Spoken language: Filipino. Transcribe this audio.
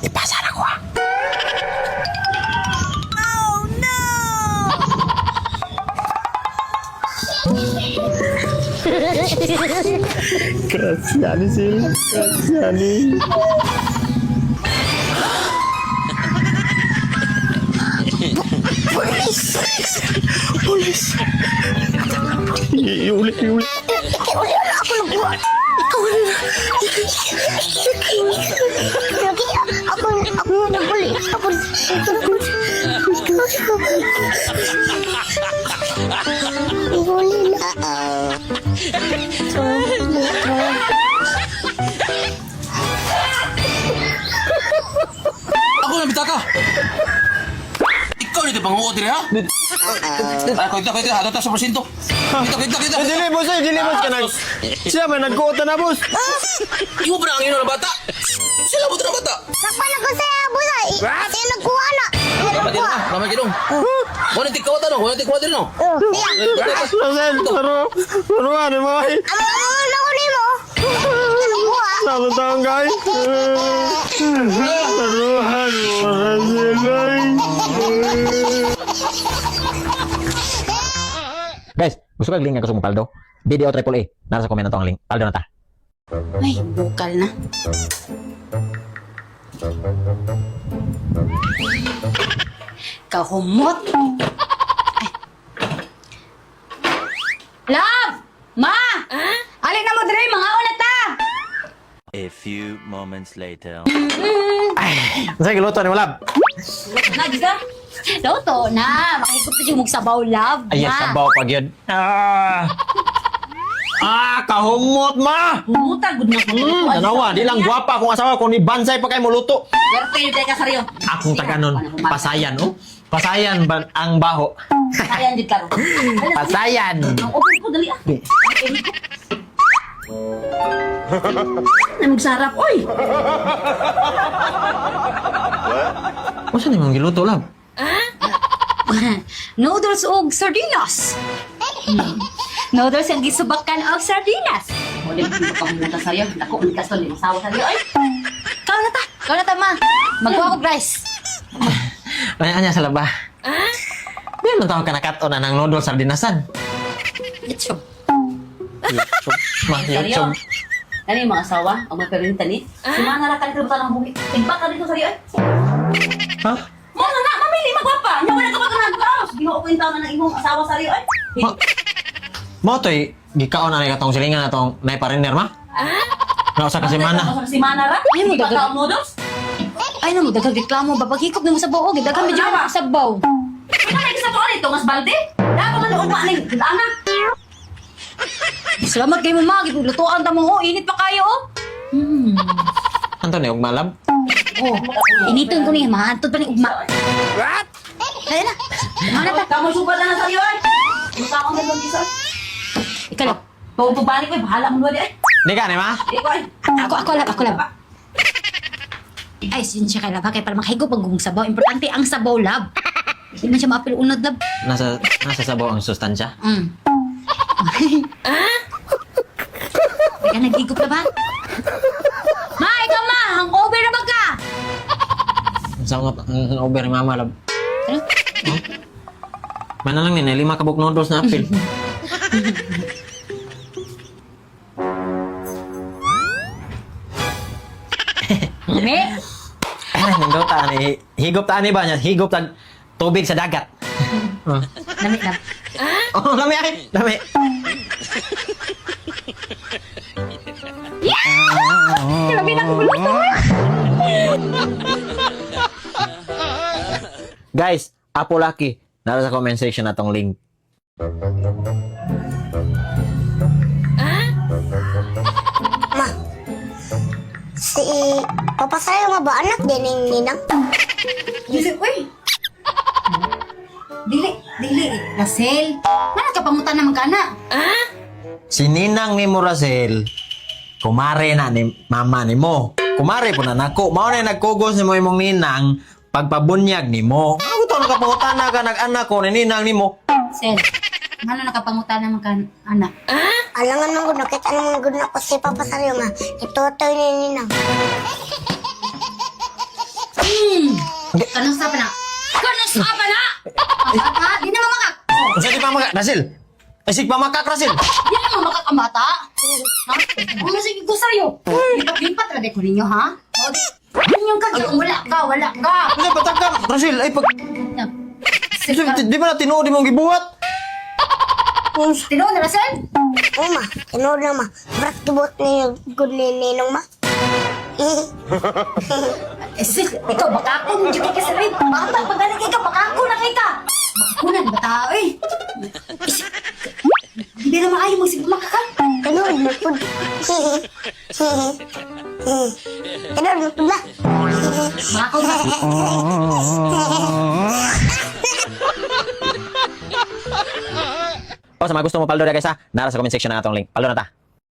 Ipasa na ko ah. Kasihan ni Sil. Kasihan ni. Polis. Iuli. Uli na ako nagbuhat. Ikaw na. Ako naguli. Uli na. Ako na bitaka. Ikaw nito panguot dire ha? Ay, ko ito, hado ta sa porsyento. Kita. Dili boss ka nag. Siya man nagkuot na boss. Imo pa na ang ino na bata. Sila mo na bata. Sakpan ako sa busay. Kasi nagkuha na. Ramay kinong. Wala tikaw ta no, wala tikaw din no. Rosel, pero ano mo ay. Ano ko ni mo? Nagkuha. Satu tahun guys. Taruhan mo Rosel guys. Guys, gusto ka link ako sa Paldo? Video AAA. Nasa comment na to ang link. Paldo na ta. Ay, bukal na. Kahumot. Ay. Love! Ma! Alin na mo dire, mga unat ta! A few moments later. Saya geluto ni Malab. Nagis ka? Loto na. Makikot na yung magsabaw, love. Ay, Ma. sabaw pag yun. Kahumot ma. Humuta, good na ko. Tanawa, di lang gwapa akong asawa kung ni bansay pa kay muluto. Werte yung ka saryo. Akong taganon, pasayan oh. Pasayan ba ang baho? Ayan, dit karo. Pasayan. Ang open ko, dali ah. Ay, magsarap, oy! Masa ni mong giluto lab? Noodles og sardinas. Noodles ang gisubakan og sardinas. Wala ko pagkamuta sa'yo. Ako, ulikas to, limasawa sa'yo. Ay! Kau na ta, ma. Magkuha ko rice. Tanya sa laba. Di man tawag ka nakato na ng noodle sardinasan. YouTube. Ma, YouTube. Ano yung mga asawa? Ang mga parinta ni? Si Mana na kalimutan ng buhi. Tigbak ka dito sa'yo, ay. Ha? Mga na, mamili, magwapa. Nya wala ka ba ka nagkaos? Ginoo ko yung taon na ng imong asawa sa'yo, ay. Mo to'y gikaon na katong silingan na tong naipariner ma? Nausa kasi mana. Si Mana ra? Ay mo dagang noodles? Ay mo dagang reklamo ba paghikop nimo sa buog, dagang medyo sabaw. Ano na sa buog ito, mas balde? Dapat man ugma ning ana. Salamat kay mo ma, gitulutuan ta mo init pa kayo oh. Anto ni ugmalab? Oh, initon ko ni mahantod pa ni ugma. What? Kaya na. Mana ta? Kamu subad na sa iyo ay. Musa ko na doon isa. Ikaw lang. Pupubalik ko, bahala mo doon ay. Di ka ni ma? Ikaw ay. Ako lang. Ay, sin siya kay lab. Kaya para makahigop ang sabaw. Importante ang sabaw, lab. Hindi man siya maapil unod, lab. Nasa sabaw ang sustansya. Teka, nag-igop na ba? Ma, ikaw ma! Hangover na ba ka? Sangot ang over ni mama lab. Ano? Mana lang ni 5 kabuk noodles na apil. Lami? Nindot ta ni higop ta ni ba niya? Higop tag tubig sa dagat. Lami, lab. Oh, lami ay. Lami. Lami na ko Guys, Apo Lucky, nara sa comment section na tong link. Ma. Si Papa Sayo nga ba anak din ng ninang? Dili, uy! Dili. Lasel, mana ka pangutan naman ka na? Si Ninang ni Muracel, kumare na ni mama ni mo. Kumare po na nako. Mao na nagkugos ni mo imong ninang pagpabunyag nimo. Ako to nakapangutana ka nag-anak ko nininang nimo. Sel, ano nakapangutan naman ka, anak? Alangan nung gud nakita nang gud na ko si Papa Saryo nga. Itutoy ni ninang. Kanong sapa na? Kanong sapa na? Ha? Di naman makak. Unsa di pa maka Rasil? Isig pa makak Rasil. Di naman makakamata. Ha? Ano sige ko sa'yo? Lipat-lipat lagay ko ninyo, ha? Inyong ka, wala ka. Unsa patag ka Rasil ay pag Sel, di ba na tinuod imong gibuhat? tinoon na na, Sel? Oo ma, tinuod na ma. Brat gibot ni gud ni ninong ma. Sel, ikaw, baka ako mo dyan kay Sel. Bata, pagaling ka, baka ako na kay ka. Baka ako na, di ba tao eh? Hindi na maayo mo, sige makakal. Tinuod na pud. Tinuod na pud na. Baka ako na. O sa mga gusto mo paldo guys ha, nara sa comment section na atong link. Paldo na ta.